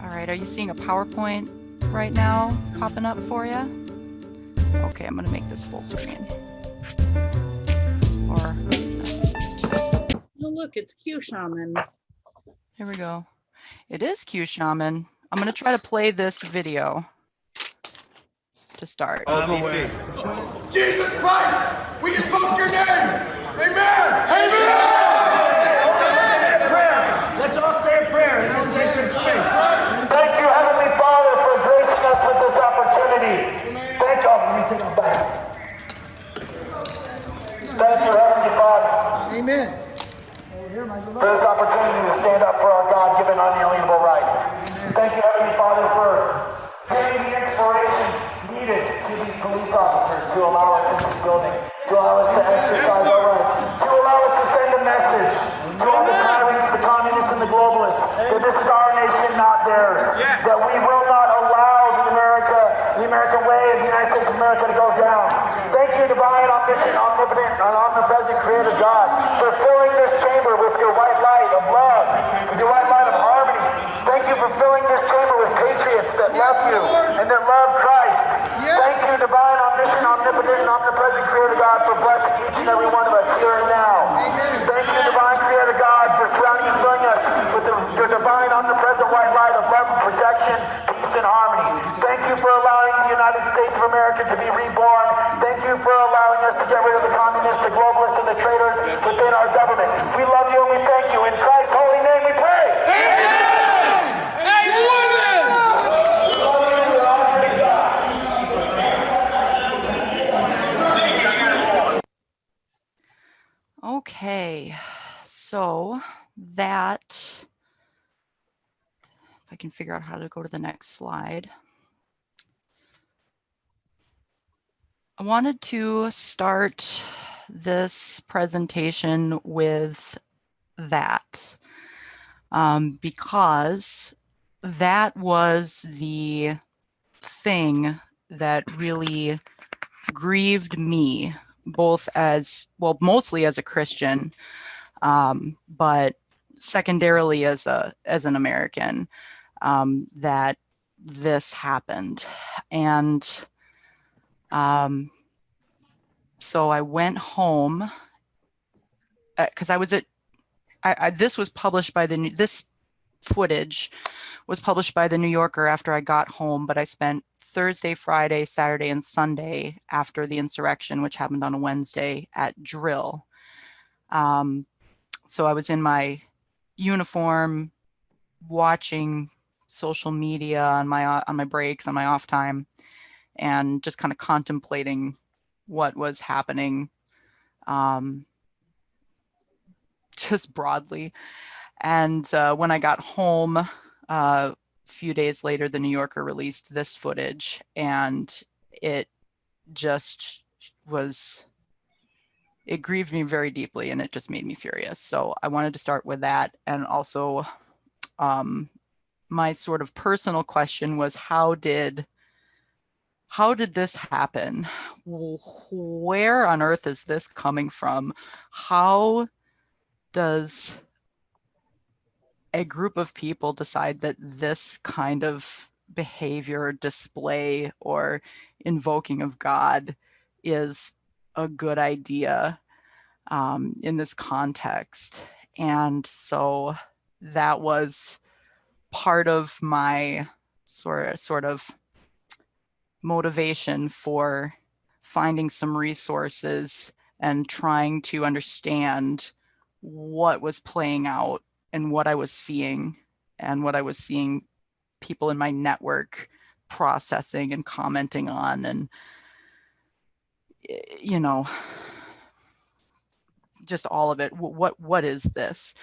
All right, are you seeing a PowerPoint right now popping up for you? Okay, I'm gonna make this full screen. Or, oh look, it's Q Shaman. here we go. It is Q Shaman. I'm gonna try to play this video to start. Jesus Christ, we invoke your name. Amen. Amen. Let's all say a prayer in this sacred space. Thank you, Heavenly Father, for gracing us with this opportunity. Thank you. Let me take it back. Thank you, Heavenly Father. Amen. For this opportunity to stand up for our God-given unalienable rights. Thank you, Heavenly Father, for giving the inspiration needed to these police officers to allow us in this building, to allow us to exercise our rights, to allow us to send a message to all the tyrants, the communists, and the globalists that this is our nation, not theirs. Yes. That we will not allow the American way of the United States of America to go down. Thank you, divine, omniscient, omnipotent, and omnipresent Creator God, for filling this chamber with your white light of love, with your white light of harmony. Thank you for filling this chamber with patriots that love you and that love Christ. Thank you, divine, omniscient, omnipotent, and omnipresent Creator God, for blessing each and every one of us here and now. Thank you, divine Creator God, for surrounding and filling us with your divine, omnipresent white light of love, protection, peace, and harmony. Thank you for allowing the United States of America to be reborn. Thank you for allowing us to get rid of the communists, the globalists, and the traitors within our government. We love you and we thank you. In Christ's holy name we pray. Okay, so that, if I can figure out how to go to the next slide. I wanted to start this presentation with that because that was the thing that really grieved me, both as, well, mostly as a Christian, but secondarily as an American, that this happened. And so I went home because I was at, this was published by this footage was published by the New Yorker after I got home, but I spent Thursday, Friday, Saturday, and Sunday after the insurrection, which happened on a Wednesday, at drill. So I was in my uniform watching social media on my breaks, on my off time, and just kind of contemplating what was happening just broadly. And when I got home, a few days later, the New Yorker released this footage, and it just was, it grieved me very deeply, and it just made me furious. So I wanted to start with that. And also my sort of personal question was, how did this happen? Where on earth is this coming from? How does a group of people decide that this kind of behavior, display, or invoking of God is a good idea in this context? And so that was part of my sort of motivation for finding some resources and trying to understand what was playing out and what I was seeing, and what I was seeing people in my network processing and commenting on, and, you know, just all of it. What is this?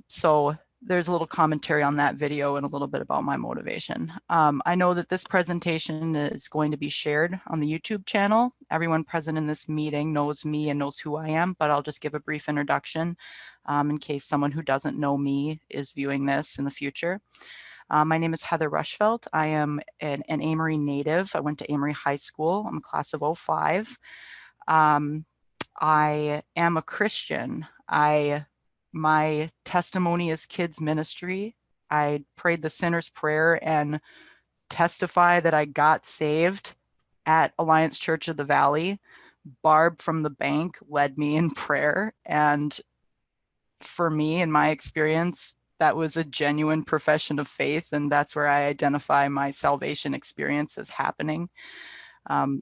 So there's a little commentary on that video and a little bit about my motivation. I know that this presentation is going to be shared on the YouTube channel. Everyone present in this meeting knows me and knows who I am, but I'll just give a brief introduction in case someone who doesn't know me is viewing this in the future. My name is Heather Rushfeldt. I am an Amery native. I went to Amery High School. I'm a class of 05. I am a Christian. My testimony is kids ministry. I prayed the sinner's prayer and testify that I got saved at Alliance Church of the Valley. Barb from the bank led me in prayer. And for me, in my experience, that was a genuine profession of faith. And that's where I identify my salvation experience as happening.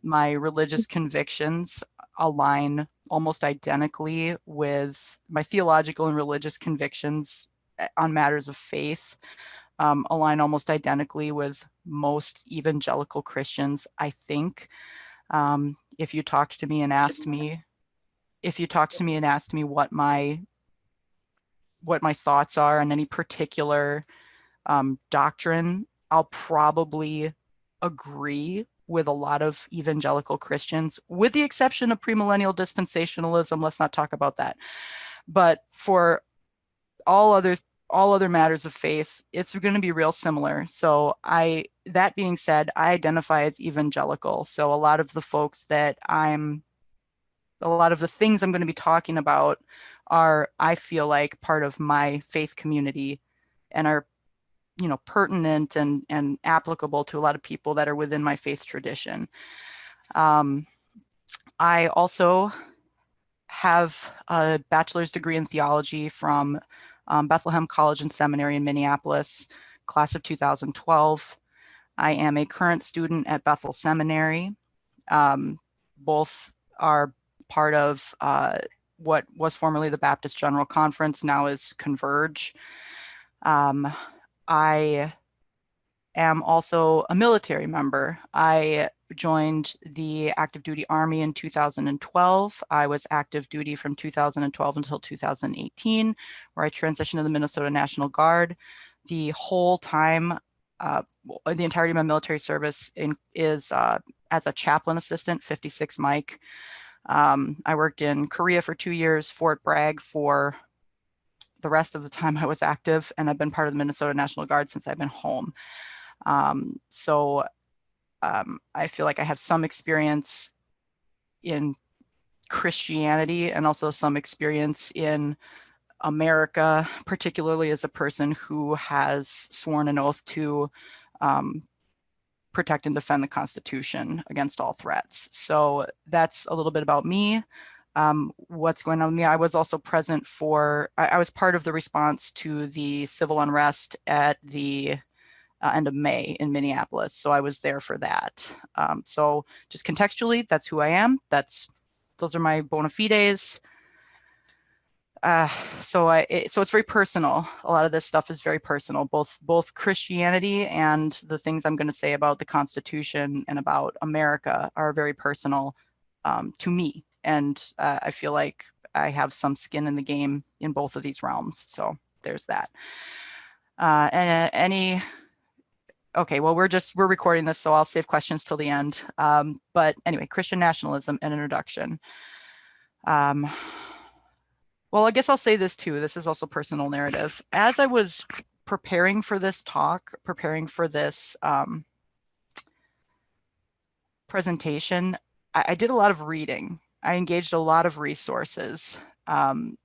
My religious convictions align almost identically with my theological and religious convictions on matters of faith, align almost identically with most evangelical Christians, I think. If you talked to me and asked me what my thoughts are on any particular doctrine, I'll probably agree with a lot of evangelical Christians, with the exception of premillennial dispensationalism. Let's not talk about that. But for all other matters of faith, it's going to be real similar. So that being said, I identify as evangelical. So a lot of the things I'm going to be talking about are, I feel like, part of my faith community and are, pertinent and applicable to a lot of people that are within my faith tradition. I also have a bachelor's degree in theology from Bethlehem College and Seminary in Minneapolis, class of 2012. I am a current student at Bethel Seminary. Both are part of what was formerly the Baptist General Conference, now is Converge. I am also a military member. I joined the active duty Army in 2012. I was active duty from 2012 until 2018, where I transitioned to the Minnesota National Guard. The whole time, the entirety of my military service is as a chaplain assistant, 56 Mike. I worked in Korea for 2 years, Fort Bragg for the rest of the time I was active, and I've been part of the Minnesota National Guard since I've been home. So I feel like I have some experience in Christianity and also some experience in America, particularly as a person who has sworn an oath to protect and defend the Constitution against all threats. So that's a little bit about me. What's going on with me? I was also present I was part of the response to the civil unrest at the end of May in Minneapolis. So I was there for that. So just contextually, that's who I am. Those are my bona fides. So it's very personal. A lot of this stuff is very personal, both Christianity and the things I'm going to say about the Constitution and about America are very personal to me. And I feel like I have some skin in the game in both of these realms. So there's that. Okay, well, we're recording this, so I'll save questions till the end. But anyway, Christian nationalism, an introduction. Well, I guess I'll say this too. This is also personal narrative. As I was preparing for this talk, preparing for this presentation, I did a lot of reading. I engaged a lot of resources. And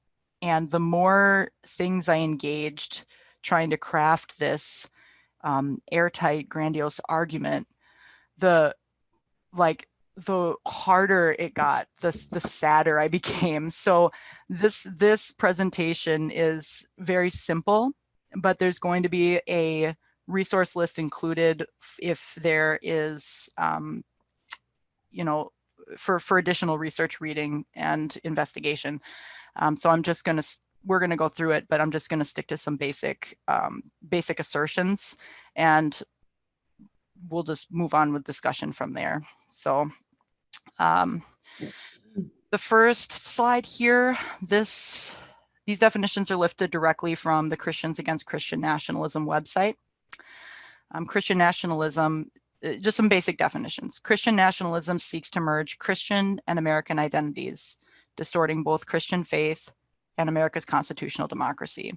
the more things I engaged trying to craft this airtight, grandiose argument, the harder it got, the sadder I became. So this presentation is very simple, but there's going to be a resource list included if there is, for additional research, reading, and investigation. So we're going to go through it, but I'm just going to stick to some basic assertions, and we'll just move on with discussion from there. So the first slide here, these definitions are lifted directly from the Christians Against Christian Nationalism website. Christian nationalism, just some basic definitions. Christian nationalism seeks to merge Christian and American identities, distorting both Christian faith and America's constitutional democracy.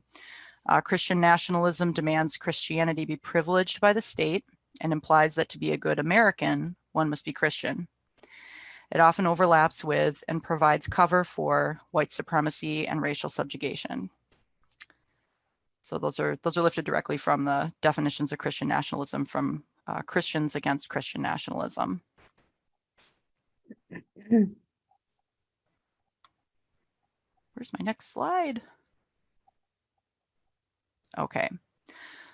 Christian nationalism demands Christianity be privileged by the state and implies that to be a good American, one must be Christian. It often overlaps with and provides cover for white supremacy and racial subjugation. So those are lifted directly from the definitions of Christian nationalism from Christians Against Christian Nationalism. Where's my next slide? Okay,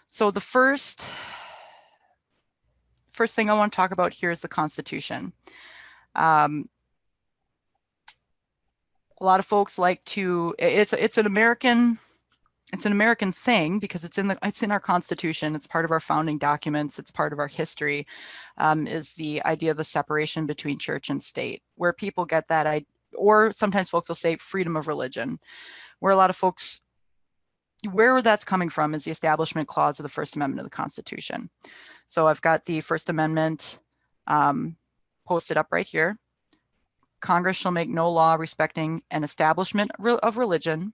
so the first thing I want to talk about here is the Constitution. A lot of folks like to, it's an American thing because it's in our Constitution. It's part of our founding documents. It's part of our history. Is the idea of the separation between church and state, where people get that, or sometimes folks will say freedom of religion, where a lot of folks, where that's coming from is the Establishment Clause of the First Amendment of the Constitution. So I've got the First Amendment posted up right here. Congress shall make no law respecting an establishment of religion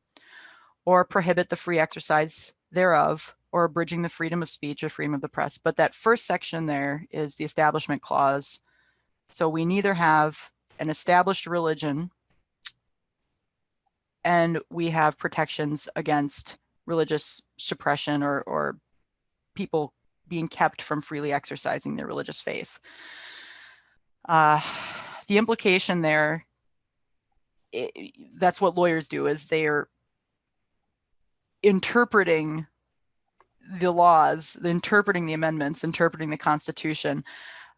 or prohibit the free exercise thereof, or abridging the freedom of speech or freedom of the press. But that first section there is the Establishment Clause. So we neither have an established religion and we have protections against religious suppression or people being kept from freely exercising their religious faith. The implication there, that's what lawyers do, is they're interpreting the laws, interpreting the amendments, interpreting the Constitution.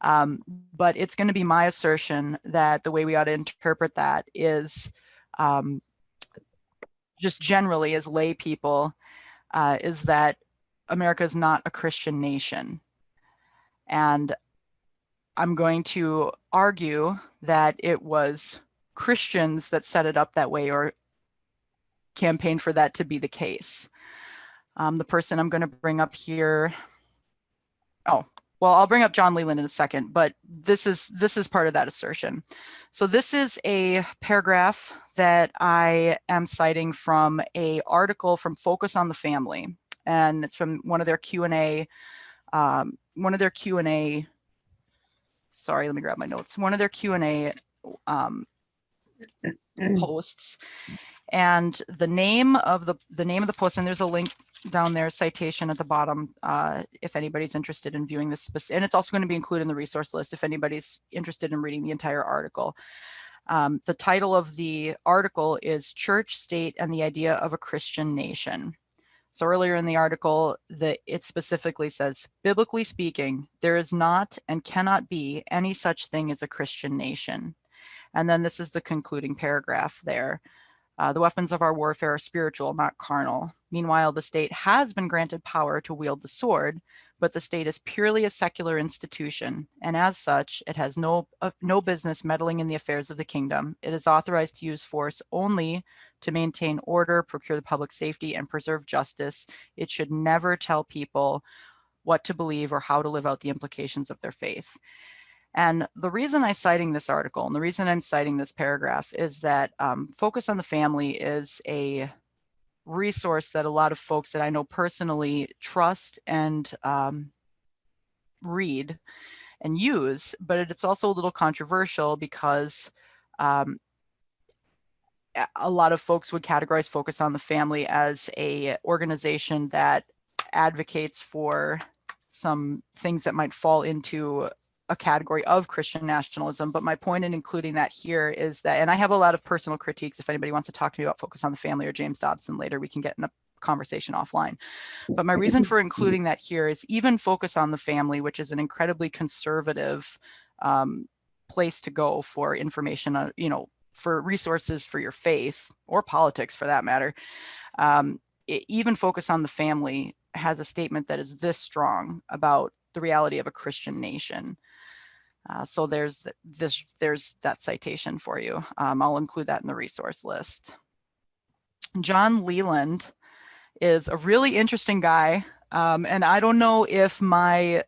But it's going to be my assertion that the way we ought to interpret that is just generally as lay people, is that America is not a Christian nation. And I'm going to argue that it was Christians that set it up that way or campaigned for that to be the case. The person I'm going to bring up here, I'll bring up John Leland in a second, but this is part of that assertion. So this is a paragraph that I am citing from an article from Focus on the Family, and it's from one of their Q&A. Sorry, let me grab my notes. One of their Q&A posts, and the name of the post, and there's a link down there, citation at the bottom, if anybody's interested in viewing this, and it's also going to be included in the resource list if anybody's interested in reading the entire article. The title of the article is Church, State, and the Idea of a Christian Nation. So earlier in the article, it specifically says, biblically speaking, there is not and cannot be any such thing as a Christian nation. And then this is the concluding paragraph there. The weapons of our warfare are spiritual, not carnal. Meanwhile, the state has been granted power to wield the sword, but the state is purely a secular institution, and as such, it has no business meddling in the affairs of the kingdom. It is authorized to use force only to maintain order, procure the public safety, and preserve justice. It should never tell people what to believe or how to live out the implications of their faith. And the reason I'm citing this article and the reason I'm citing this paragraph is that Focus on the Family is a resource that a lot of folks that I know personally trust and read and use, but it's also a little controversial because a lot of folks would categorize Focus on the Family as a organization that advocates for some things that might fall into a category of Christian nationalism. But my point in including that here is that, and I have a lot of personal critiques. If anybody wants to talk to me about Focus on the Family or James Dobson later, we can get in a conversation offline. But my reason for including that here is even Focus on the Family, which is an incredibly conservative place to go for information, for resources for your faith or politics for that matter. Even Focus on the Family has a statement that is this strong about the reality of a Christian nation. So there's that citation for you. I'll include that in the resource list. John Leland is a really interesting guy. And I don't know if my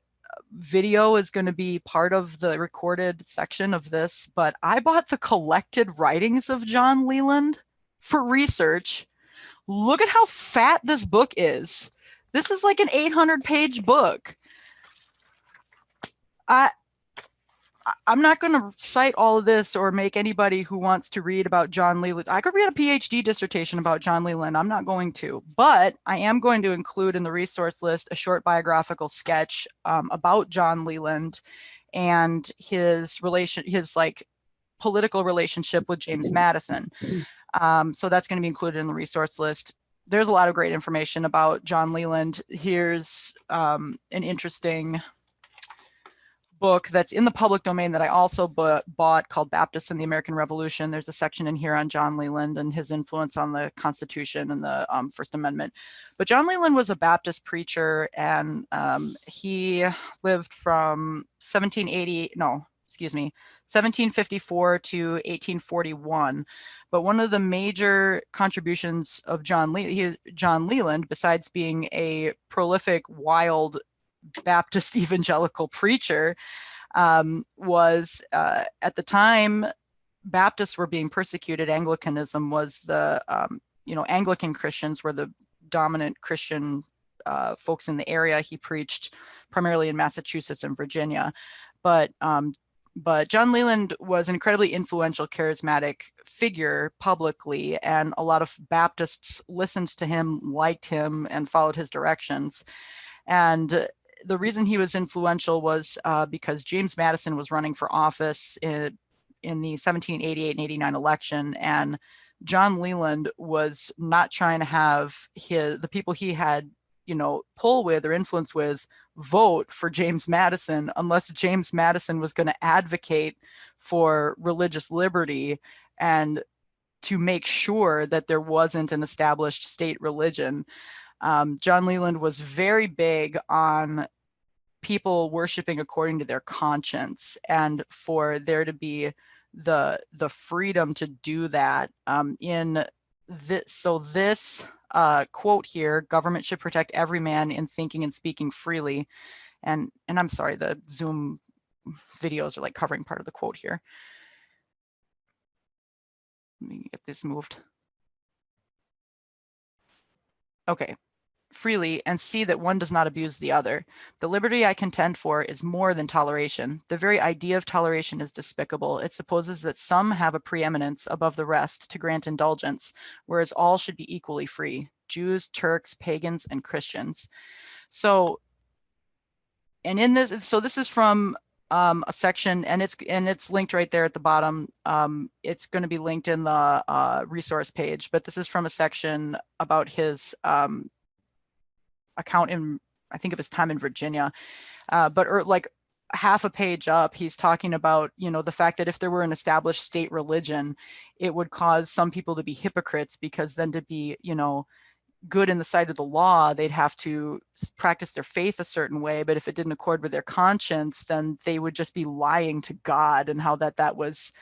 video is going to be part of the recorded section of this, but I bought the collected writings of John Leland for research. Look at how fat this book is. This is like an 800-page book. I'm not going to cite all of this or make anybody who wants to read about John Leland. I could read a PhD dissertation about John Leland. I'm not going to, but I am going to include in the resource list a short biographical sketch about John Leland and his like political relationship with James Madison. So that's going to be included in the resource list. There's a lot of great information about John Leland. Here's an interesting book that's in the public domain that I also bought called Baptists in the American Revolution. There's a section in here on John Leland and his influence on the Constitution and the First Amendment. But John Leland was a Baptist preacher, and he lived from 1754 to 1841. But one of the major contributions of John Leland, besides being a prolific, wild Baptist evangelical preacher, was at the time Baptists were being persecuted. Anglicanism was the, Anglican Christians were the dominant Christian folks in the area. He preached primarily in Massachusetts and Virginia, but John Leland was an incredibly influential, charismatic figure publicly, and a lot of Baptists listened to him, liked him, and followed his directions. And the reason he was influential was because James Madison was running for office in the 1788 and 89 election, and John Leland was not trying to have the people he had, pull with or influence with vote for James Madison unless James Madison was going to advocate for religious liberty and to make sure that there wasn't an established state religion. John Leland was very big on people worshiping according to their conscience, and for there to be the freedom to do that. This quote here: "Government should protect every man in thinking and speaking freely." And I'm sorry, the Zoom videos are like covering part of the quote here. Let me get this moved. Okay. "Freely, and see that one does not abuse the other. The liberty I contend for is more than toleration. The very idea of toleration is despicable. It supposes that some have a preeminence above the rest to grant indulgence, whereas all should be equally free, Jews, Turks, pagans, and Christians." So, and in this, so this is from a section, and it's linked right there at the bottom. It's going to be linked in the resource page, but this is from a section about his account in, I think, of his time in Virginia, but like half a page up, he's talking about, the fact that if there were an established state religion, it would cause some people to be hypocrites, because then to be, good in the sight of the law, they'd have to practice their faith a certain way, but if it didn't accord with their conscience, then they would just be lying to God, and how that was,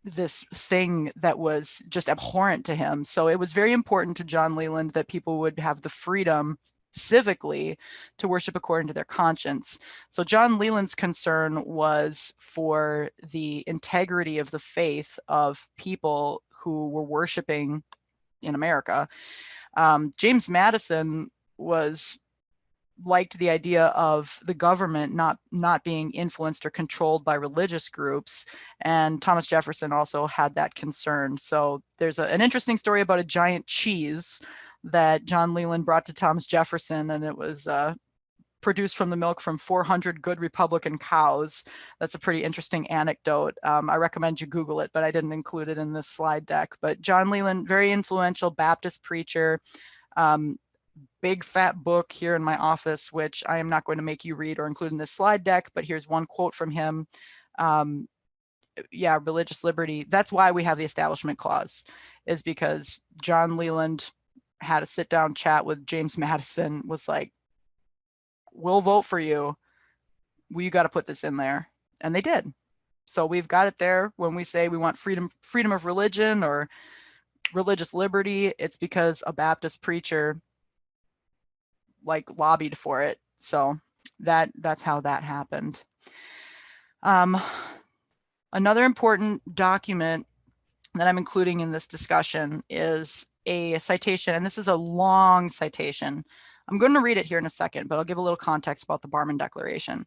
this thing that was just abhorrent to him. So it was very important to John Leland that people would have the freedom civically to worship according to their conscience. So John Leland's concern was for the integrity of the faith of people who were worshiping in America. James Madison liked the idea of the government not being influenced or controlled by religious groups, and Thomas Jefferson also had that concern. So there's an interesting story about a giant cheese that John Leland brought to Thomas Jefferson, and it was produced from the milk from 400 good Republican cows. That's a pretty interesting anecdote. I recommend you Google it, but I didn't include it in this slide deck. But John Leland, very influential Baptist preacher. Big fat book here in my office, which I am not going to make you read or include in this slide deck, but here's one quote from him. Religious liberty. That's why we have the Establishment Clause, is because John Leland had a sit down chat with James Madison, was like, "We'll vote for you. Well, you got to put this in there." And they did. So we've got it there. When we say we want freedom of religion or religious liberty, it's because a Baptist preacher lobbied for it. So that's how that happened. Another important document that I'm including in this discussion is a citation, and this is a long citation. I'm going to read it here in a second, but I'll give a little context about the Barmen Declaration.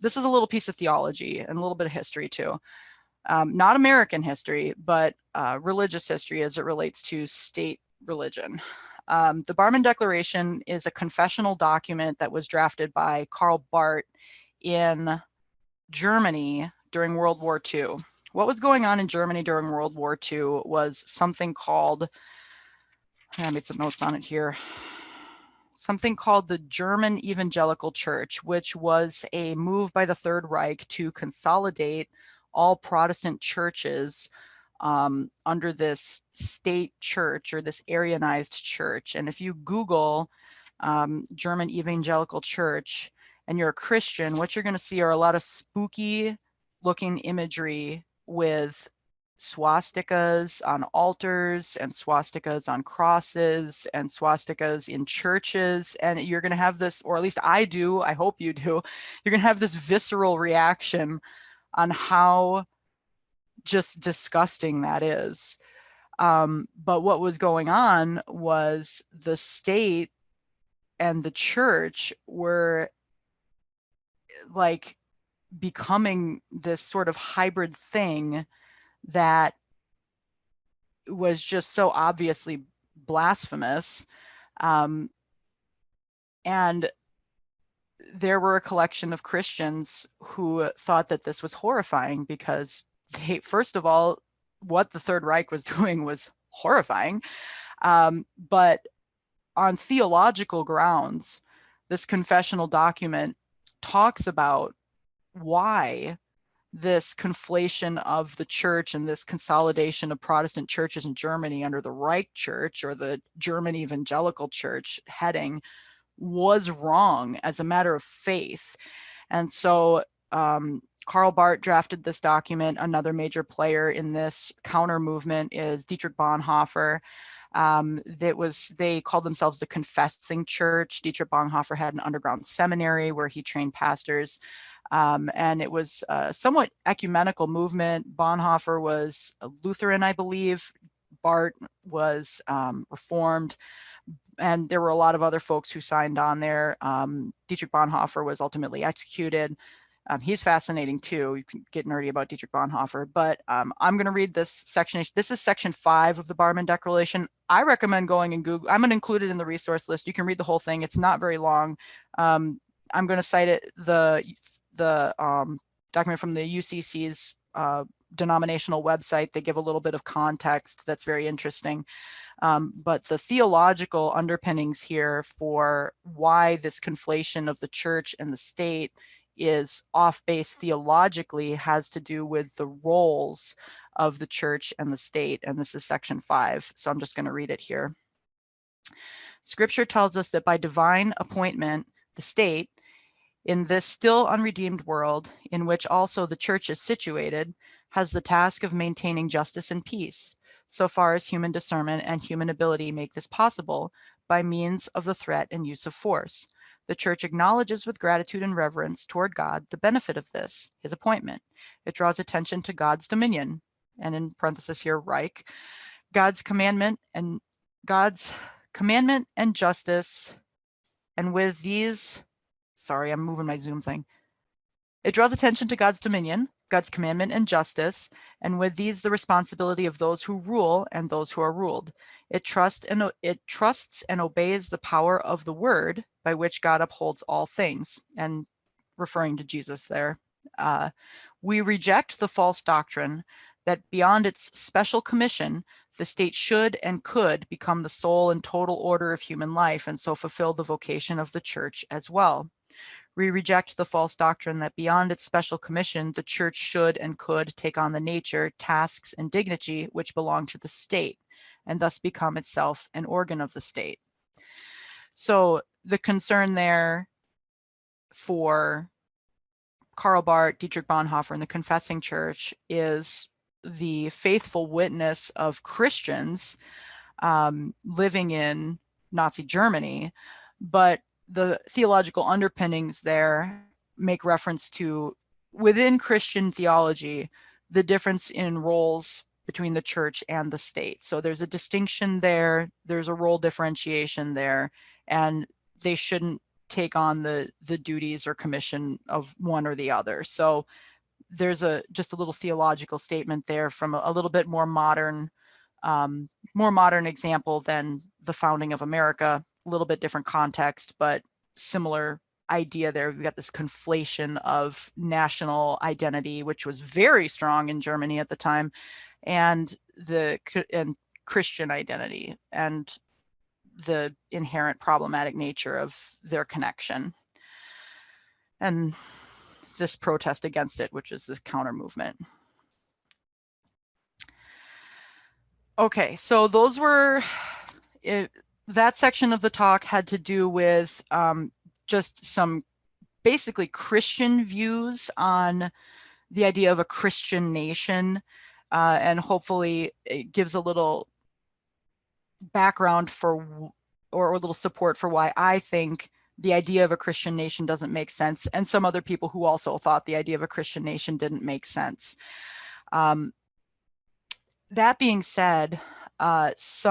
This is a little piece of theology and a little bit of history too. Not American history, but religious history as it relates to state religion. The Barmen Declaration is a confessional document that was drafted by Karl Barth in Germany during World War II. What was going on in Germany during World War II was something called, I made some notes on it here, something called the German Evangelical Church, which was a move by the Third Reich to consolidate all Protestant churches under this state church or this Arianized church. And if you Google German Evangelical Church and you're a Christian, what you're going to see are a lot of spooky looking imagery with swastikas on altars and swastikas on crosses and swastikas in churches. And you're going to have this, or at least I do, I hope you do, you're going to have this visceral reaction on how just disgusting that is. But what was going on was the state and the church were like becoming this sort of hybrid thing that was just so obviously blasphemous. And there were a collection of Christians who thought that this was horrifying because they, first of all, what the Third Reich was doing was horrifying. But on theological grounds, this confessional document talks about why this conflation of the church and this consolidation of Protestant churches in Germany under the Reich Church or the German Evangelical Church heading was wrong as a matter of faith. And so Karl Barth drafted this document. Another major player in this counter movement is Dietrich Bonhoeffer. They called themselves the Confessing Church. Dietrich Bonhoeffer had an underground seminary where he trained pastors. And it was a somewhat ecumenical movement. Bonhoeffer was a Lutheran, I believe. Barth was Reformed. And there were a lot of other folks who signed on there. Dietrich Bonhoeffer was ultimately executed. He's fascinating too. You can get nerdy about Dietrich Bonhoeffer, but I'm going to read this section. This is section 5 of the Barmen Declaration. I recommend going and Google. I'm going to include it in the resource list. You can read the whole thing. It's not very long. I'm going to cite it, the document from the UCC's denominational website. They give a little bit of context that's very interesting. But the theological underpinnings here for why this conflation of the church and the state is off base theologically has to do with the roles of the church and the state. And this is section 5. So I'm just going to read it here. Scripture tells us that by divine appointment, the state, in this still unredeemed world, in which also the church is situated, has the task of maintaining justice and peace, so far as human discernment and human ability make this possible by means of the threat and use of force. The church acknowledges with gratitude and reverence toward God the benefit of this, his appointment. It draws attention to God's dominion, and in parenthesis here, Reich, God's commandment and justice, and with these, sorry, I'm moving my Zoom thing. It draws attention to God's dominion, God's commandment and justice, and with these the responsibility of those who rule and those who are ruled. It trusts and obeys the power of the word by which God upholds all things, and referring to Jesus there. We reject the false doctrine that beyond its special commission, the state should and could become the sole and total order of human life and so fulfill the vocation of the church as well. We reject the false doctrine that beyond its special commission, the church should and could take on the nature, tasks, and dignity which belong to the state, and thus become itself an organ of the state. So the concern there for Karl Barth, Dietrich Bonhoeffer, and the Confessing Church is the faithful witness of Christians living in Nazi Germany, but the theological underpinnings there make reference to, within Christian theology, the difference in roles between the church and the state. So there's a distinction there, there's a role differentiation there, and they shouldn't take on the duties or commission of one or the other. So there's just a little theological statement there from a little bit more modern example than the founding of America. A little bit different context, but similar idea there. We've got this conflation of national identity, which was very strong in Germany at the time, and Christian identity, and the inherent problematic nature of their connection, and this protest against it, which is this counter movement. Okay, so those were that section of the talk had to do with just some basically Christian views on the idea of a Christian nation, and hopefully it gives a little background for, or a little support for why I think the idea of a Christian nation doesn't make sense, and some other people who also thought the idea of a Christian nation didn't make sense. That being said, it's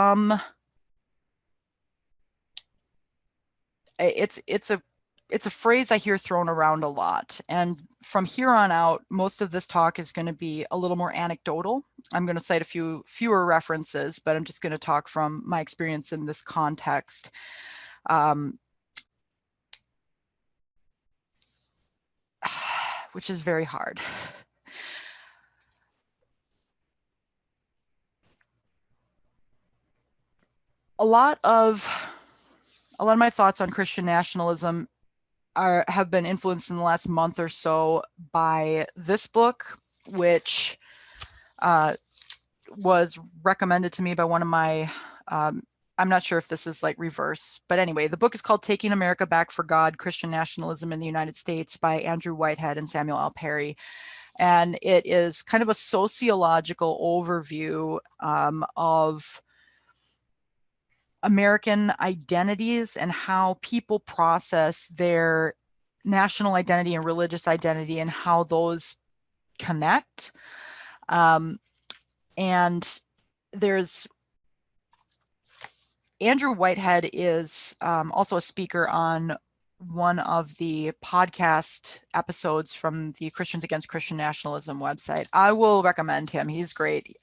a phrase I hear thrown around a lot. And from here on out, most of this talk is going to be a little more anecdotal. I'm going to cite fewer references, but I'm just going to talk from my experience in this context. Which is very hard. A lot of my thoughts on Christian nationalism have been influenced in the last month or so by this book, which was recommended to me by one of my, I'm not sure if this is like reverse, but anyway, the book is called Taking America Back for God, Christian Nationalism in the United States by Andrew Whitehead and Samuel L. Perry. And it is kind of a sociological overview of American identities and how people process their national identity and religious identity and how those connect. And there's Andrew Whitehead is also a speaker on one of the podcast episodes from the Christians Against Christian Nationalism website. I will recommend him. He's great.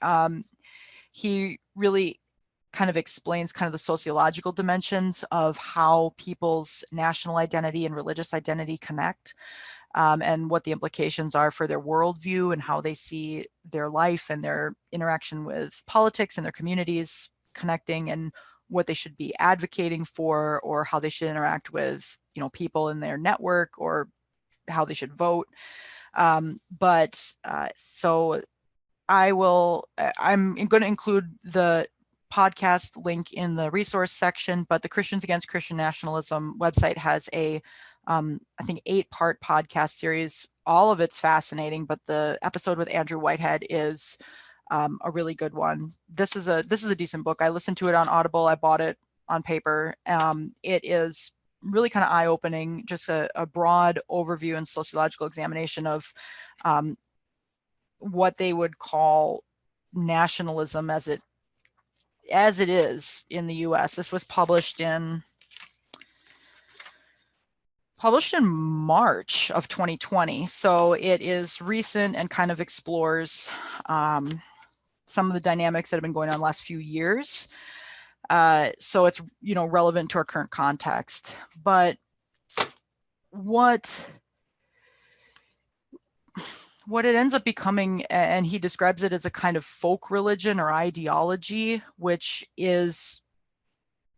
He really kind of explains kind of the sociological dimensions of how people's national identity and religious identity connect, and what the implications are for their worldview and how they see their life and their interaction with politics and their communities connecting, and what they should be advocating for, or how they should interact with, people in their network, or how they should vote. So I'm going to include the podcast link in the resource section, but the Christians Against Christian Nationalism website has a, I think 8-part podcast series. All of it's fascinating, but the episode with Andrew Whitehead is a really good one. This is a decent book. I listened to it on Audible. I bought it on paper. It is really kind of eye-opening, just a broad overview and sociological examination of what they would call nationalism as it is in the US. This was published in March of 2020. So it is recent and kind of explores some of the dynamics that have been going on the last few years. So it's, relevant to our current context. But what it ends up becoming, and he describes it as a kind of folk religion or ideology, which is,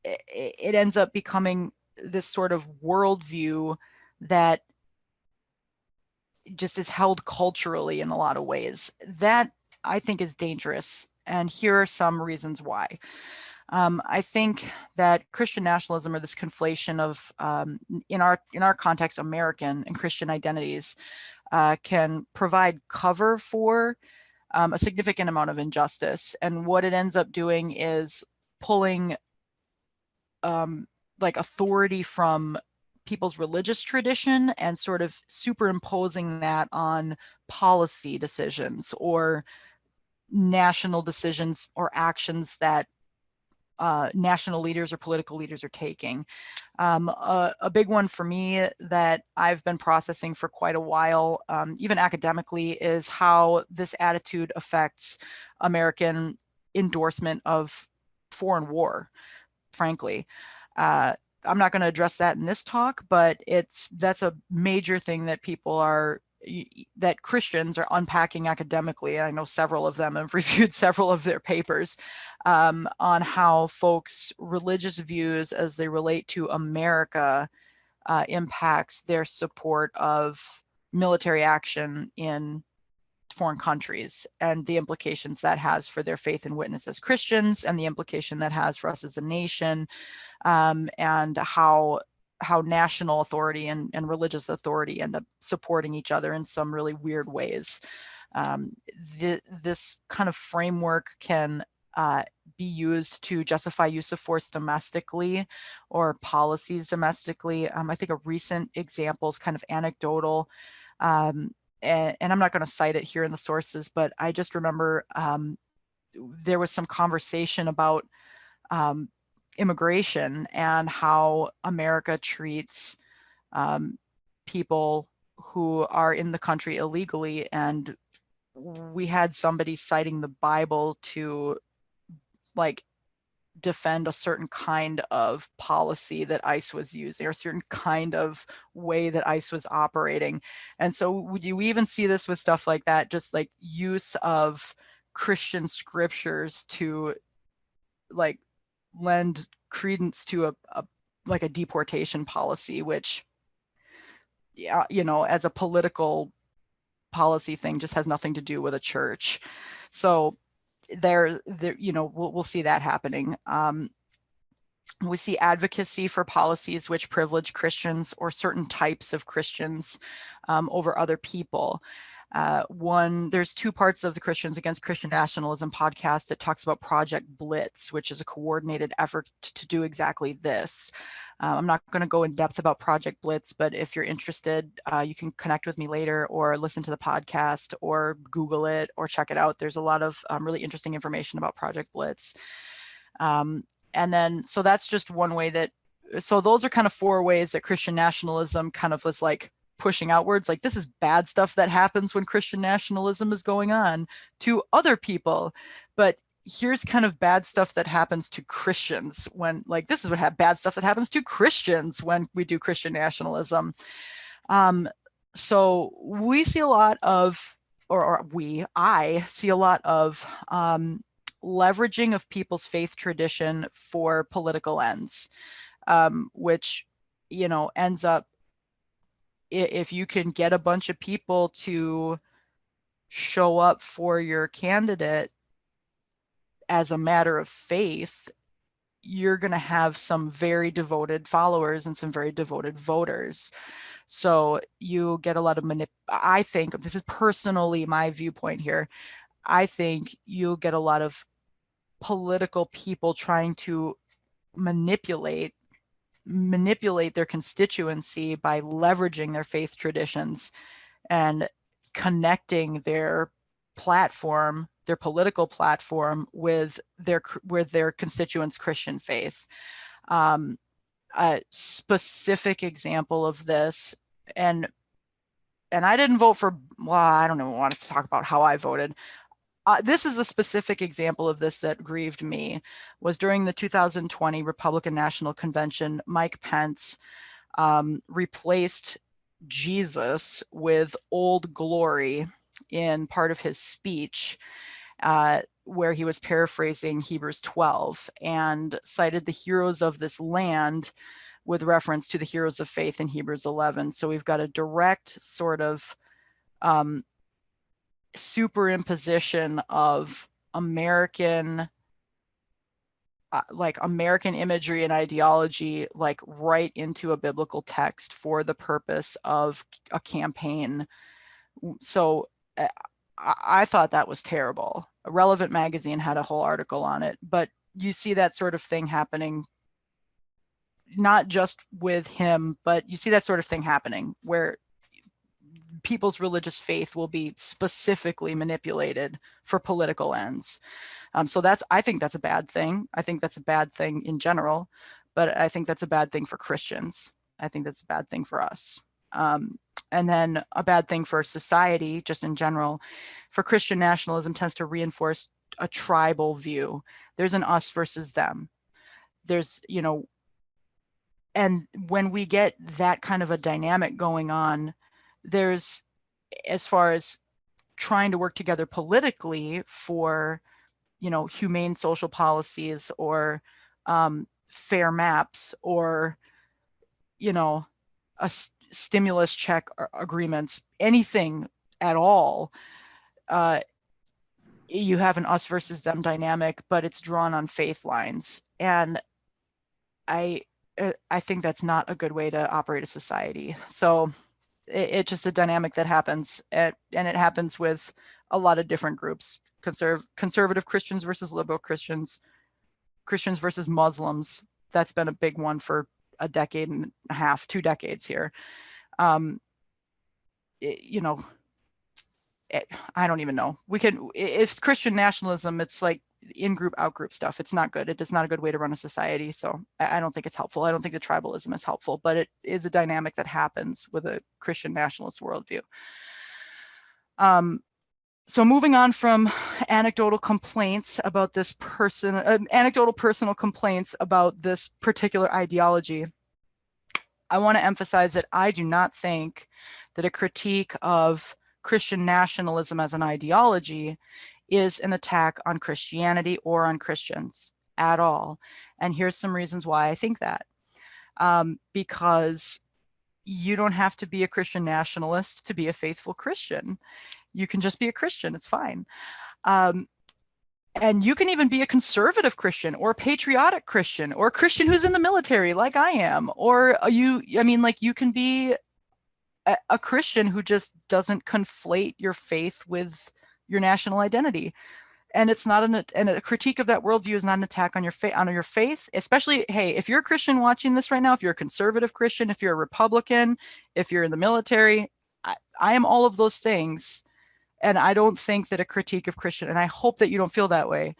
it ends up becoming this sort of worldview that just is held culturally in a lot of ways. That I think is dangerous. And here are some reasons why. I think that Christian nationalism, or this conflation of, in our context, American and Christian identities, can provide cover for a significant amount of injustice. And what it ends up doing is pulling like authority from people's religious tradition and sort of superimposing that on policy decisions or national decisions or actions that national leaders or political leaders are taking. A big one for me that I've been processing for quite a while, even academically, is how this attitude affects American endorsement of foreign war, frankly. I'm not going to address that in this talk, but that's a major thing that that Christians are unpacking academically. I know several of them have reviewed several of their papers on how folks' religious views as they relate to America impacts their support of military action in foreign countries, and the implications that has for their faith and witness as Christians, and the implication that has for us as a nation, and how national authority and religious authority end up supporting each other in some really weird ways. This kind of framework can be used to justify use of force domestically or policies domestically. I think a recent example is kind of anecdotal, and I'm not going to cite it here in the sources, but I just remember there was some conversation about immigration and how America treats people who are in the country illegally. And we had somebody citing the Bible to like defend a certain kind of policy that ICE was using, or a certain kind of way that ICE was operating. And so would you even see this with stuff like that, just like use of Christian scriptures to like lend credence to a deportation policy, which, yeah, you know, as a political policy thing, just has nothing to do with a church. So there, you know, we'll see that happening. We see advocacy for policies which privilege Christians or certain types of Christians over other people. There's two parts of the Christians Against Christian Nationalism podcast that talks about Project Blitz, which is a coordinated effort to do exactly this. I'm not going to go in depth about Project Blitz, but if you're interested, you can connect with me later or listen to the podcast or Google it or check it out. There's a lot of really interesting information about Project Blitz. And then, so that's just one way so those are kind of four ways that Christian nationalism kind of was like pushing outwards, like this is bad stuff that happens when Christian nationalism is going on to other people, but here's kind of bad stuff that happens to Christians when, like, this is what bad stuff that happens to Christians when we do Christian nationalism. So we see a lot of, I see a lot of leveraging of people's faith tradition for political ends, which, you know, ends up, if you can get a bunch of people to show up for your candidate as a matter of faith, you're going to have some very devoted followers and some very devoted voters. So you get a lot of I think, this is personally my viewpoint here, I think you'll get a lot of political people trying to manipulate their constituency by leveraging their faith traditions and connecting their platform, their political platform, with their constituents' Christian faith. A specific example of this, and I didn't vote for, well, I don't even want to talk about how I voted. This is a specific example of this that grieved me, was during the 2020 Republican National Convention. Mike Pence replaced Jesus with Old Glory in part of his speech, where he was paraphrasing Hebrews 12 and cited the heroes of this land with reference to the heroes of faith in Hebrews 11. So we've got a direct sort of superimposition of American imagery and ideology, like right into a biblical text for the purpose of a campaign. So I thought that was terrible. Relevant Magazine had a whole article on it, but you see that sort of thing happening, not just with him, but you see that sort of thing happening where people's religious faith will be specifically manipulated for political ends. So I think that's a bad thing. I think that's a bad thing in general, but I think that's a bad thing for Christians. I think that's a bad thing for us. And then a bad thing for society, just in general, for Christian nationalism tends to reinforce a tribal view. There's an us versus them. There's, and when we get that kind of a dynamic going on, there's, as far as trying to work together politically for, humane social policies or fair maps or, a stimulus check agreements, anything at all, you have an us versus them dynamic, but it's drawn on faith lines. And I think that's not a good way to operate a society. So it's just a dynamic that happens, and it happens with a lot of different groups: conservative Christians versus liberal Christians, Christians versus Muslims. That's been a big one for a decade and a half, 2 decades here. I don't even know. It's Christian nationalism. It's like in-group, out-group stuff. It's not good. It's not a good way to run a society. So I don't think it's helpful. I don't think the tribalism is helpful, but it is a dynamic that happens with a Christian nationalist worldview. So moving on from anecdotal complaints about this person, anecdotal personal complaints about this particular ideology, I want to emphasize that I do not think that a critique of Christian nationalism as an ideology is an attack on Christianity or on Christians at all. And here's some reasons why I think that. Because you don't have to be a Christian nationalist to be a faithful Christian. You can just be a Christian, it's fine. And you can even be a conservative Christian or a patriotic Christian or a Christian who's in the military like I am. Or you can be a Christian who just doesn't conflate your faith with your national identity. And it's not and a critique of that worldview is not an attack on your faith, especially, hey, if you're a Christian watching this right now, if you're a conservative Christian, if you're a Republican, if you're in the military, I am all of those things. And I don't think that a critique of Christian, and I hope that you don't feel that way.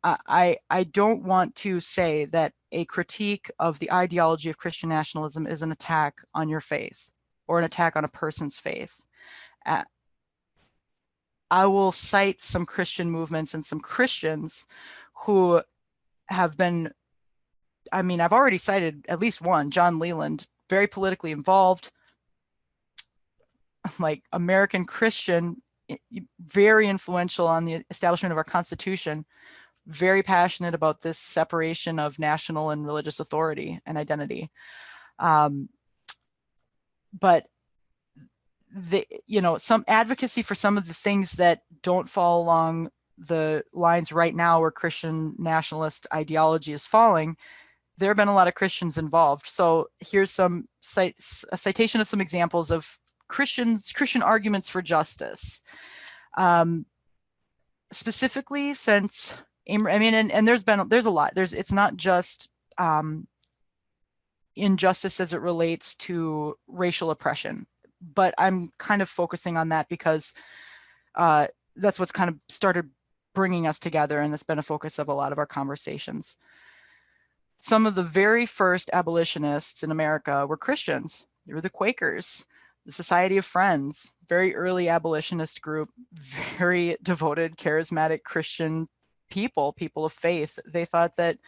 I don't want to say that a critique of the ideology of Christian nationalism is an attack on your faith or an attack on a person's faith. I will cite some Christian movements and some Christians who have been, I've already cited at least one, John Leland, very politically involved, like American Christian, very influential on the establishment of our Constitution, very passionate about this separation of national and religious authority and identity. But some advocacy for some of the things that don't fall along the lines right now where Christian nationalist ideology is falling, there have been a lot of Christians involved. So here's a citation of some examples of Christian arguments for justice. Specifically since, and there's a lot. It's not just injustice as it relates to racial oppression, but I'm kind of focusing on that because that's what's kind of started bringing us together, and that's been a focus of a lot of our conversations. Some of the very first abolitionists in America were Christians. They were the Quakers, the Society of Friends, very early abolitionist group, very devoted, charismatic Christian people of faith. They thought that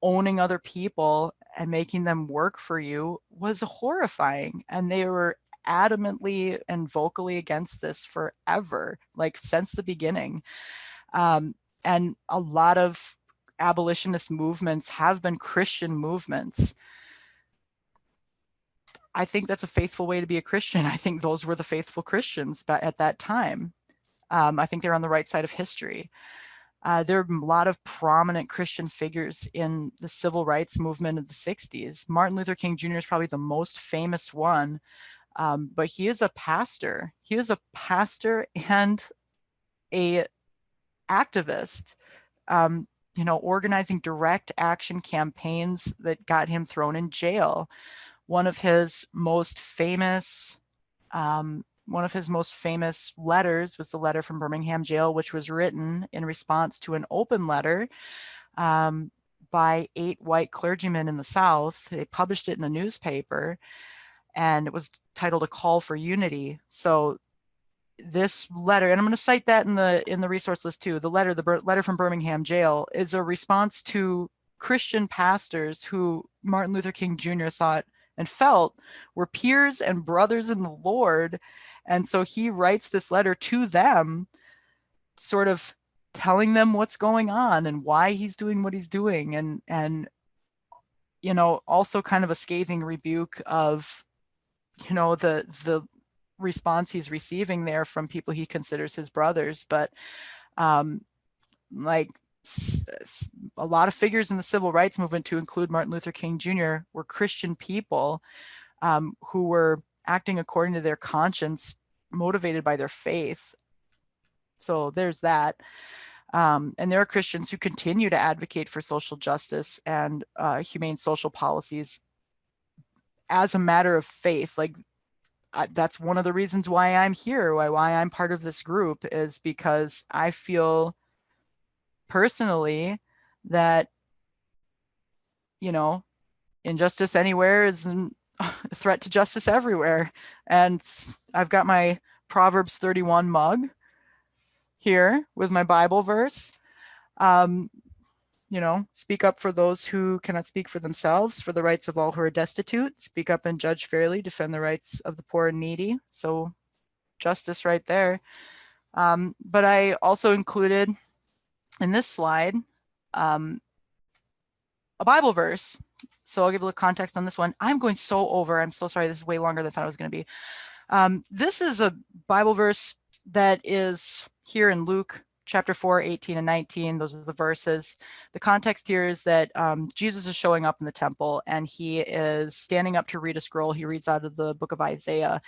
owning other people and making them work for you was horrifying, and they were adamantly and vocally against this forever, like since the beginning. And a lot of abolitionist movements have been Christian movements. I think that's a faithful way to be a Christian. I think those were the faithful Christians at that time. I think they're on the right side of history. There are a lot of prominent Christian figures in the civil rights movement of the 60s. Martin Luther King Jr. is probably the most famous one, but he is a pastor. He is a pastor and a activist, organizing direct action campaigns that got him thrown in jail. One of his most famous one of his most famous letters was the letter from Birmingham jail, which was written in response to an open letter by 8 white clergymen in the South. They published it in a newspaper, and it was titled A Call for Unity. So this letter, and I'm going to cite that in the resource list too, the letter from Birmingham jail is a response to Christian pastors who Martin Luther King Jr. thought and felt were peers and brothers in the Lord. And so he writes this letter to them, sort of telling them what's going on and why he's doing what he's doing, and you know, also kind of a scathing rebuke of, you know, the response he's receiving there from people he considers his brothers. But like a lot of figures in the civil rights movement, to include Martin Luther King Jr., were Christian people who were acting according to their conscience, motivated by their faith. So there's that. And there are Christians who continue to advocate for social justice and humane social policies as a matter of faith. Like, that's one of the reasons why I'm here, why I'm part of this group, is because I feel personally that, you know, injustice anywhere is a threat to justice everywhere. And I've got my Proverbs 31 mug here with my Bible verse. You know, speak up for those who cannot speak for themselves, for the rights of all who are destitute. Speak up and judge fairly, defend the rights of the poor and needy. So justice right there. But I also included in this slide a Bible verse. So I'll give a little context on this one. I'm going so over. I'm so sorry. This is way longer than I thought it was going to be. This is a Bible verse that is here in Luke chapter 4, 18 and 19. Those are the verses. The context here is that Jesus is showing up in the temple, and he is standing up to read a scroll. He reads out of the book of Isaiah.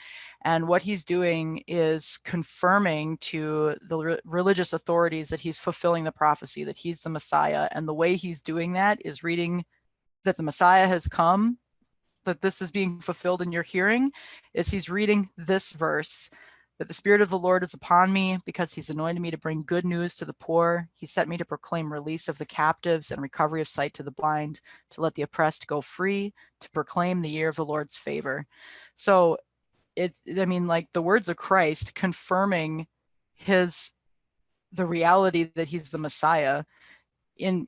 And what he's doing is confirming to the religious authorities that he's fulfilling the prophecy, that he's the Messiah. And the way he's doing that is reading that the Messiah has come, that this is being fulfilled in your hearing, is he's reading this verse, that the Spirit of the Lord is upon me, because he's anointed me to bring good news to the poor. He sent me to proclaim release of the captives and recovery of sight to the blind, to let the oppressed go free, to proclaim the year of the Lord's favor. So I mean, like, the words of Christ confirming the reality that he's the Messiah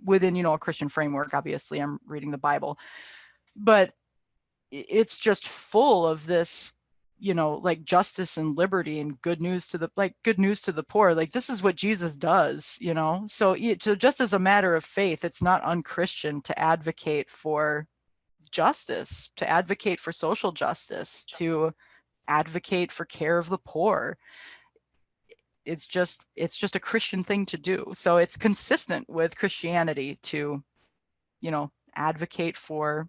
within, you know, a Christian framework. Obviously, I'm reading the Bible, but it's just full of this, you know, like, justice and liberty and good news to the poor. Like, this is what Jesus does, you know. So just as a matter of faith, it's not unchristian to advocate for justice, to advocate for social justice, to advocate for care of the poor. It's just a Christian thing to do. So it's consistent with Christianity to, you know, advocate for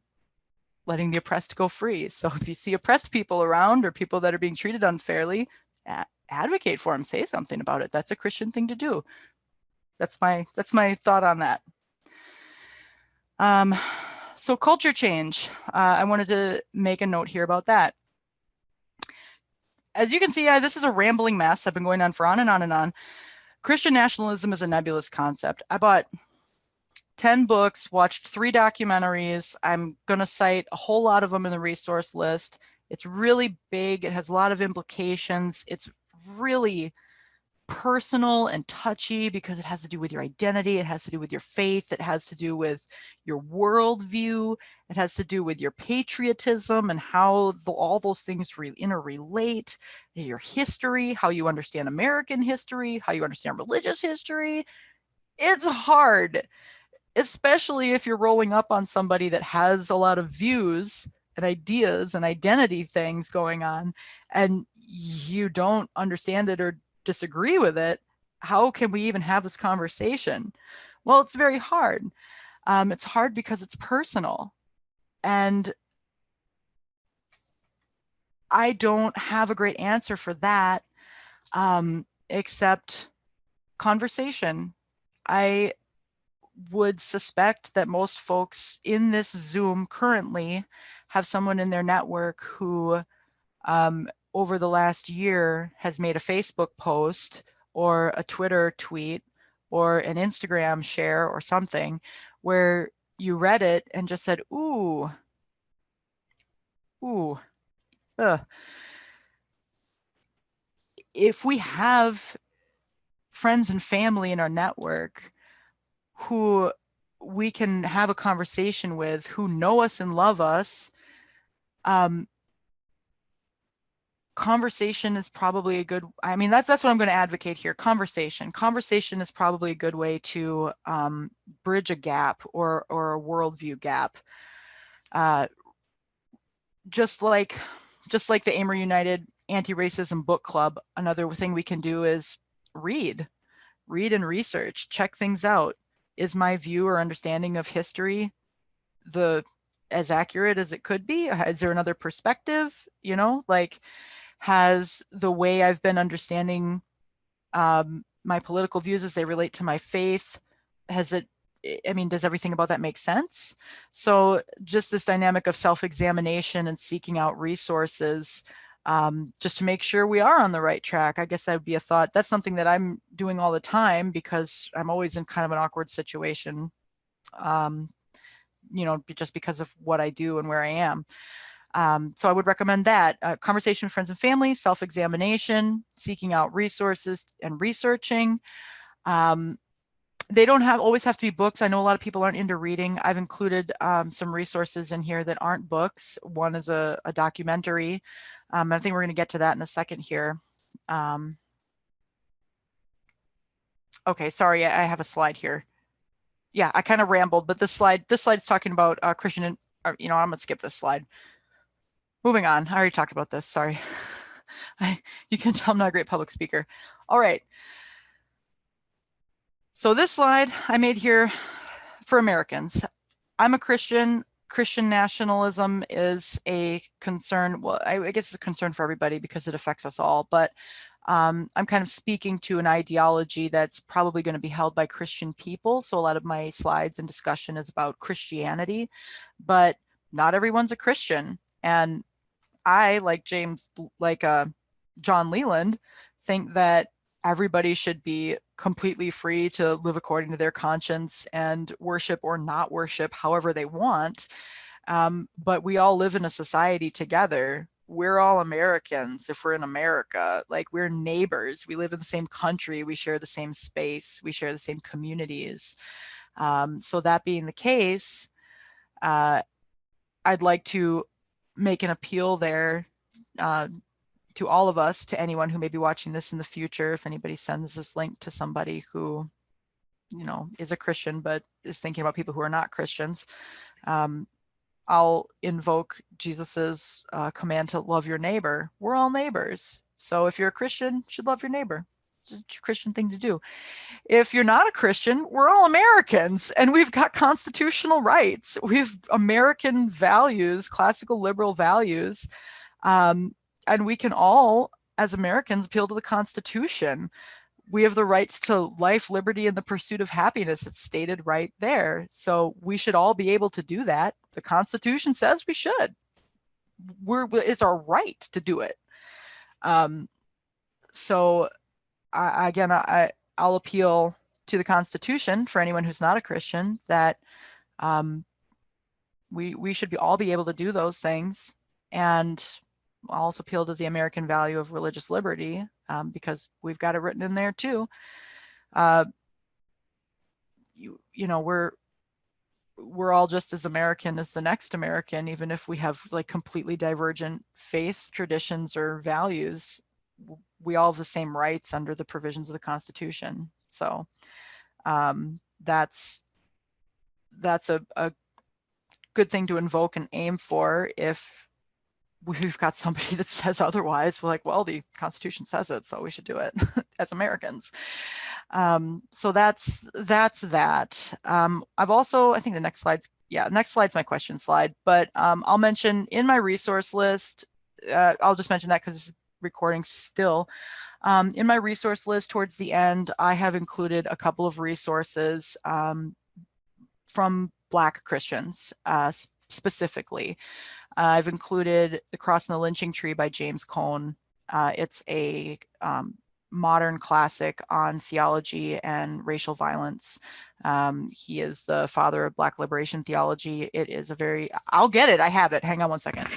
letting the oppressed go free. So if you see oppressed people around, or people that are being treated unfairly, advocate for them, say something about it. That's a Christian thing to do. That's my thought on that. So culture change. I wanted to make a note here about that. As you can see, this is a rambling mess. I've been going on for on and on and on. Christian nationalism is a nebulous concept. I bought 10 books, watched 3 documentaries. I'm going to cite a whole lot of them in the resource list. It's really big. It has a lot of implications. It's really personal and touchy because it has to do with your identity. It has to do with your faith. It has to do with your worldview. It has to do with your patriotism and how all those things interrelate, your history, how you understand American history, how you understand religious history. It's hard, especially if you're rolling up on somebody that has a lot of views and ideas and identity things going on, and you don't understand it or disagree with it. How can we even have this conversation? Well, it's very hard. It's hard because it's personal. And I don't have a great answer for that, except conversation. I would suspect that most folks in this Zoom currently have someone in their network who over the last year has made a Facebook post or a Twitter tweet or an Instagram share or something where you read it and just said, ooh, if we have friends and family in our network who we can have a conversation with, who know us and love us, conversation is probably a good, I mean, that's what I'm going to advocate here. Conversation is probably a good way to bridge a gap or a worldview gap. Just like the Amery United Anti-Racism Book Club, another thing we can do is read and research, check things out. Is my view or understanding of history as accurate as it could be? Is there another perspective? You know, like, has the way I've been understanding my political views as they relate to my faith, does everything about that make sense? So just this dynamic of self-examination and seeking out resources just to make sure we are on the right track. I guess that would be a thought. That's something that I'm doing all the time because I'm always in kind of an awkward situation, just because of what I do and where I am. So I would recommend that. Conversation with friends and family, self-examination, seeking out resources and researching. They don't always have to be books. I know a lot of people aren't into reading. I've included some resources in here that aren't books. One is a documentary. I think we're going to get to that in a second here. Okay, sorry, I have a slide here. Yeah, I kind of rambled, but this slide's talking about Christian, I'm going to skip this slide. Moving on, I already talked about this, sorry. You can tell I'm not a great public speaker. All right. So this slide I made here for Americans. I'm a Christian. Christian nationalism is a concern. Well, I guess it's a concern for everybody because it affects us all, but I'm kind of speaking to an ideology that's probably going to be held by Christian people. So a lot of my slides and discussion is about Christianity, but not everyone's a Christian. And I, like John Leland, think that everybody should be completely free to live according to their conscience and worship or not worship however they want. But we all live in a society together. We're all Americans if we're in America. Like, we're neighbors. We live in the same country. We share the same space. We share the same communities. So that being the case, I'd like to make an appeal there to all of us, to anyone who may be watching this in the future. If anybody sends this link to somebody who, is a Christian but is thinking about people who are not Christians, I'll invoke Jesus's command to love your neighbor. We're all neighbors. So if you're a Christian, you should love your neighbor. It's a Christian thing to do. If you're not a Christian, we're all Americans and we've got constitutional rights. We have American values, classical liberal values. And we can all, as Americans, appeal to the Constitution. We have the rights to life, liberty, and the pursuit of happiness. It's stated right there. So we should all be able to do that. The Constitution says we should. It's our right to do it. So I'll appeal to the Constitution for anyone who's not a Christian that we should all be able to do those things. And I'll also appeal to the American value of religious liberty because we've got it written in there too. We're all just as American as the next American, even if we have like completely divergent faith traditions or values. We all have the same rights under the provisions of the Constitution. So that's a good thing to invoke and aim for. If we've got somebody that says otherwise, we're like, well, the Constitution says it, so we should do it as Americans. So that's that. I've also, I think the next slide's my question slide, but I'll mention in my resource list, I'll just mention that because it's recording still. In my resource list towards the end, I have included a couple of resources from Black Christians, specifically. I've included The Cross and the Lynching Tree by James Cone. It's a modern classic on theology and racial violence. He is the father of Black liberation theology. It is a very, I'll get it, I have it, hang on one second.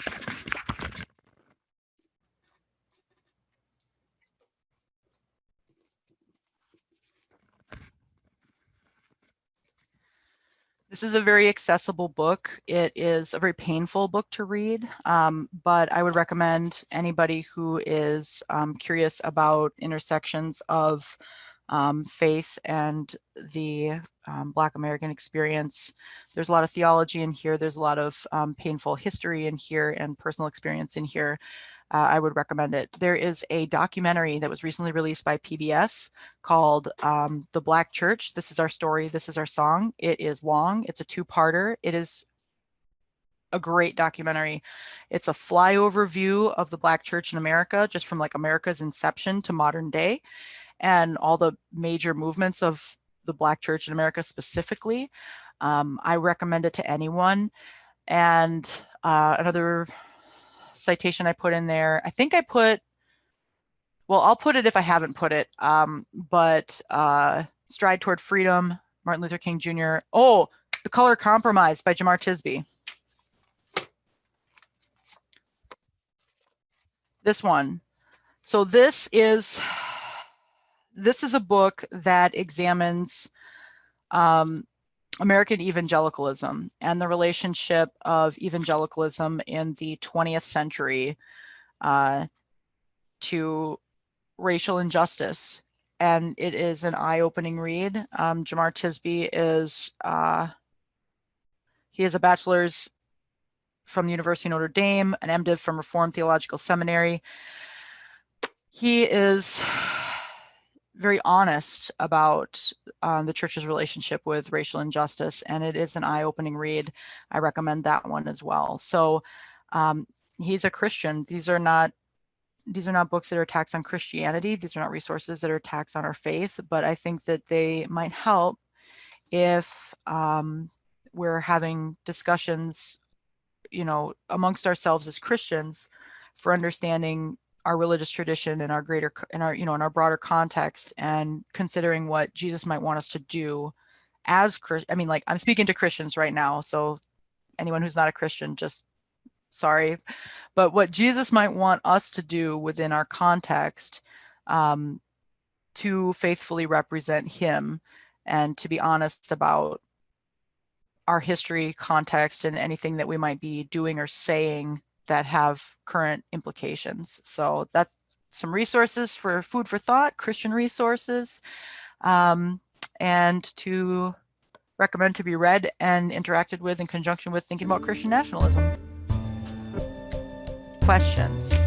This is a very accessible book. It is a very painful book to read, but I would recommend anybody who is curious about intersections of faith and the Black American experience. There's a lot of theology in here. There's a lot of painful history in here and personal experience in here. I would recommend it. There is a documentary that was recently released by PBS called The Black Church. This is our story. This is our song. It is long. It's a two-parter. It is a great documentary. It's a flyover view of the Black Church in America, just from like America's inception to modern day, and all the major movements of the Black Church in America specifically. I recommend it to anyone. And another citation I put in there, I think I put, well, I'll put it if I haven't put it, but Stride Toward Freedom, Martin Luther King Jr. Oh, The Color Compromise by Jemar Tisby. This one. So this is a book that examines American evangelicalism and the relationship of evangelicalism in the 20th century to racial injustice. And it is an eye-opening read. Jemar Tisby is, he has a bachelor's from the University of Notre Dame, an MDiv from Reformed Theological Seminary. He is very honest about the church's relationship with racial injustice, and it is an eye-opening read. I recommend that one as well. So he's a Christian. These are not books that are attacks on Christianity. These are not resources that are attacks on our faith, but I think that they might help if we're having discussions, you know, amongst ourselves as Christians for understanding our religious tradition and our greater, in our broader context, and considering what Jesus might want us to do as I mean, like, I'm speaking to Christians right now, so anyone who's not a Christian, just sorry, but what Jesus might want us to do within our context to faithfully represent him and to be honest about our history, context, and anything that we might be doing or saying that have current implications. So that's some resources for food for thought, Christian resources, and to recommend to be read and interacted with in conjunction with thinking about Christian nationalism. Questions?